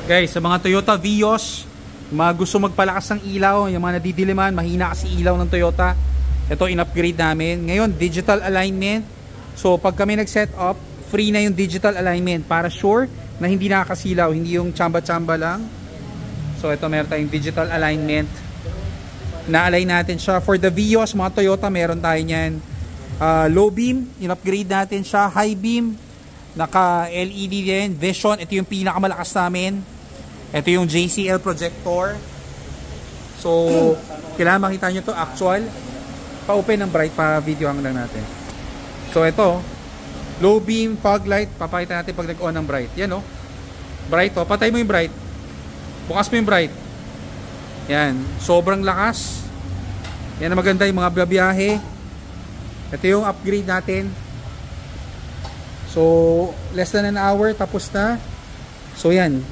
Guys, sa mga Toyota Vios, mga gusto magpalakas ng ilaw, yung mga nadidiliman, mahina kasi ilaw ng Toyota, ito in-upgrade namin. Ngayon, digital alignment. So, pag kami nag-set up, free na yung digital alignment para sure na hindi nakakasilaw, hindi yung tsamba-tsamba lang. So, ito meron tayong digital alignment. Na-align natin siya. For the Vios, mga Toyota, meron tayo niyan. Low beam, in-upgrade natin siya. High beam, naka-LED din. Vision, ito yung pinakamalakas namin. Ito yung JCL projector. So, kailangan makita nyo to actual. Pa-open ng bright, pa-videohan lang natin. So, ito, low beam, fog light, papakita natin pag nag-on ng bright. Yan o. Bright o. Patay mo yung bright. Bukas mo yung bright. Yan. Sobrang lakas. Yan ang maganda yung mga biyahe. Ito yung upgrade natin. So, less than an hour, tapos na. So, yan.